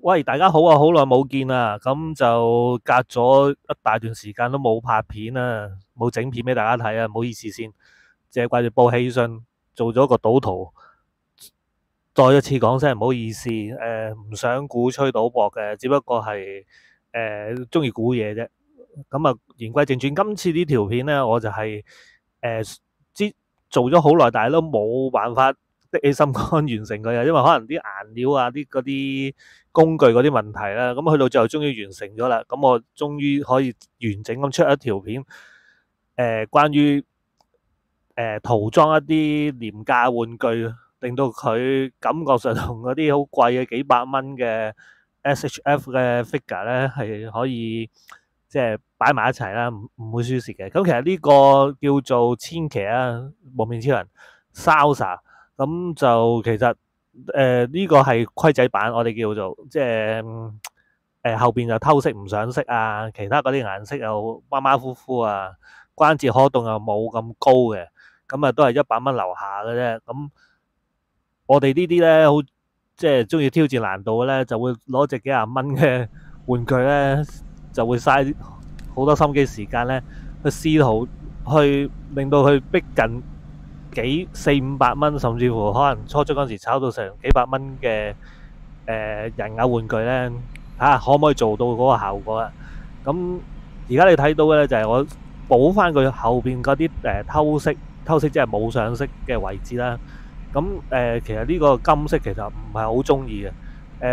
喂，大家好啊，好耐冇見啦，咁就隔咗一大段時間都冇拍片啊，冇整片俾大家睇啊，唔好意思先，淨係掛住報喜訊，做咗個賭徒，再一次講聲唔好意思，唔想鼓吹賭博嘅，只不過係中意估嘢啫。咁啊，言歸正傳，今次呢條片呢，我就係之做咗好耐，但係都冇辦法的起心肝完成佢啊，因為可能啲顏料啊、啲嗰啲工具嗰啲問題啦，咁去到最後終於完成咗啦，咁我終於可以完整咁出一條片，關於塗裝一啲廉價玩具，令到佢感覺上同嗰啲好貴嘅幾百蚊嘅 SHF 嘅 figure 咧係可以即係擺埋一齊啦，唔會輸蝕嘅。咁其實呢個叫做千騎啊，蒙面超人 Salsa，咁就其實呢個係規仔版，我哋叫做即係後邊就偷色唔上色啊，其他嗰啲顏色又馬馬虎虎啊，關節可動又冇咁高嘅。咁啊都係100蚊樓下嘅啫。咁我哋呢啲咧，好即係中意挑戰難度嘅咧，就會攞隻幾廿蚊嘅玩具咧，就會嘥好多心機時間咧，去試圖去令到佢逼近400-500蚊，甚至乎可能初初嗰陣時炒到成幾百蚊嘅人偶玩具咧，睇下可唔可以做到嗰個效果啊？咁而家你睇到嘅咧就係我補翻佢後邊嗰啲偷色即係冇上色嘅位置啦。咁其實呢個金色其實唔係好中意嘅。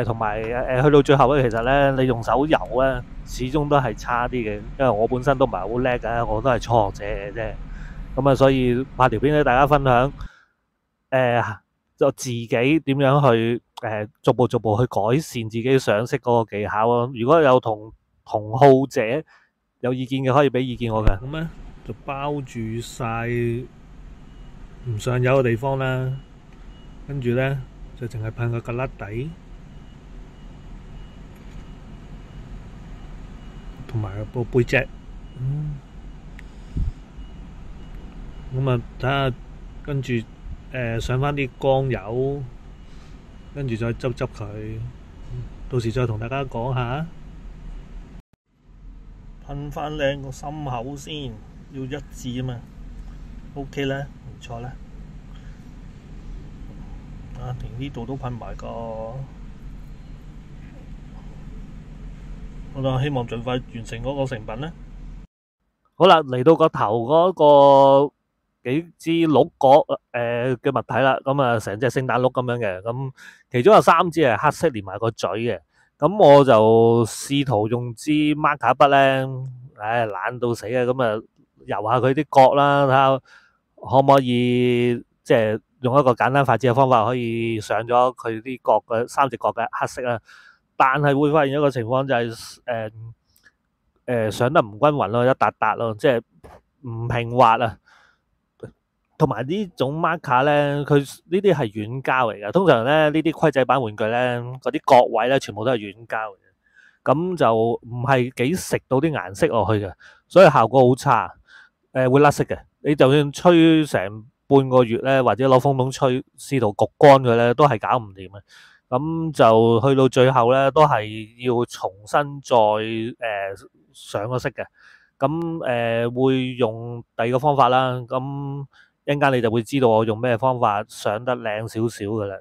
同埋去到最後咧，其實咧你用手油咧，始終都係差啲嘅，因為我本身都唔係好叻嘅，我都係初學者嘅啫。咁啊，所以拍條片俾大家分享，就自己點樣去逐步逐步去改善自己上色嗰個技巧咯。如果有同好者有意見嘅，可以俾意見我嘅。咁咧就包住晒唔上油嘅地方啦，跟住咧就淨係噴個格甩底，同埋個背脊。咁啊，睇下跟住上翻啲光油，跟住再執佢，到時再同大家講下。噴翻靚個心口先，要一致啊嘛。OK 咧，唔錯咧。啊，連呢度都噴埋個。好啦，希望盡快完成嗰個成品咧。好啦，嚟到個頭嗰個幾支鹿角嘅物體啦，咁啊成隻聖誕鹿咁樣嘅，咁其中有3支係黑色連埋個嘴嘅，咁我就試圖用支 marker 筆咧，懶到死啊，咁啊油下佢啲角啦，睇下可唔可以即係用一個簡單快捷嘅方法可以上咗佢啲角嘅3隻角嘅黑色啦，但係會發現一個情況就係上得唔均勻咯，一笪笪咯，即係唔平滑啊。同埋呢種 marker 咧，佢呢啲係軟膠嚟嘅。通常咧呢啲規仔版玩具咧，嗰啲角位咧全部都係軟膠嚟嘅，咁就唔係幾食到啲顏色落去嘅，所以效果好差，會甩色嘅。你就算吹成半個月咧，或者攞風筒吹，試圖焗乾佢咧，都係搞唔掂嘅。咁就去到最後咧，都係要重新再上個色嘅。咁會用第二個方法啦。咁一陣間你就會知道我用咩方法上得靚少少嘅啦。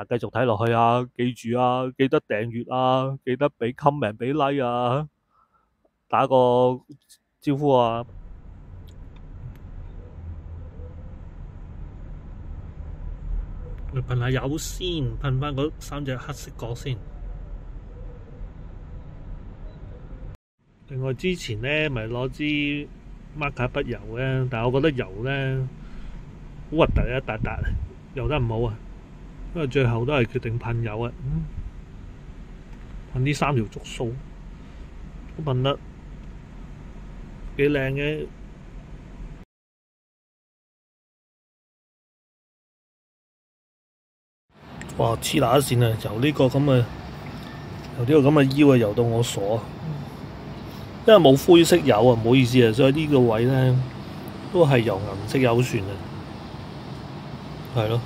繼續睇落去啊，記住啊，記得訂閱啊，記得俾 comment 俾 like 啊，打個招呼啊。噴下油先，噴翻嗰3隻黑色角先。另外之前咧咪攞支 marker 筆油咧，但係我覺得油咧好核突，一笪笪，油得唔好啊，因為最後都係決定噴油啊。噴呢3條觸鬚都噴得幾靚嘅。哇！黐乸線啊！由呢個咁嘅腰啊，油到我傻，因為冇灰色油啊，唔好意思啊，所以呢個位咧都係由銀色油算啊，係咯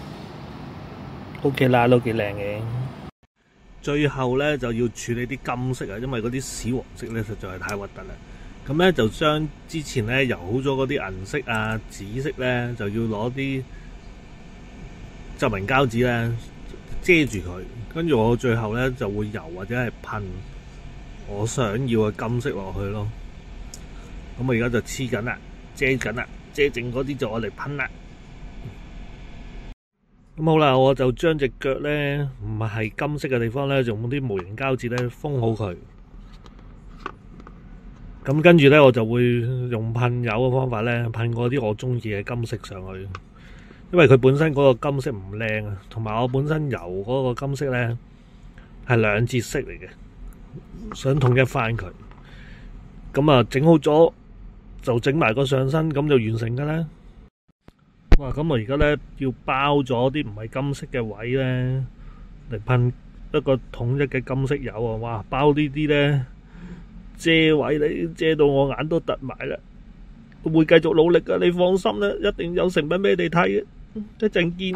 ，OK 啦，都幾靚嘅。最後咧就要處理啲金色啊，因為嗰啲屎黃色咧實在係太核突啦。咁咧就將之前咧油好咗嗰啲銀色啊、紫色咧，就要攞啲透明膠紙咧遮住佢，跟住我最後咧就會油或者係噴我想要嘅金色落去咯。咁我而家就黐緊啦，遮緊啦，遮剩嗰啲就我嚟噴啦。咁好啦，我就將隻腳咧唔係金色嘅地方咧，用啲無形膠紙咧封好佢。咁跟住咧，我就會用噴油嘅方法咧噴嗰啲我中意嘅金色上去。因為佢本身嗰個金色唔靚啊，同埋我本身油嗰個金色咧係兩節色嚟嘅，想統一翻佢。咁啊，整好咗就整埋個上身，咁就完成噶啦。哇！咁我而家咧要包咗啲唔係金色嘅位咧嚟噴一個統一嘅金色油啊！哇！包呢啲咧遮位你遮到我眼都突埋啦，我會繼續努力噶，你放心啦，一定有成品俾你睇嘅，一陣見。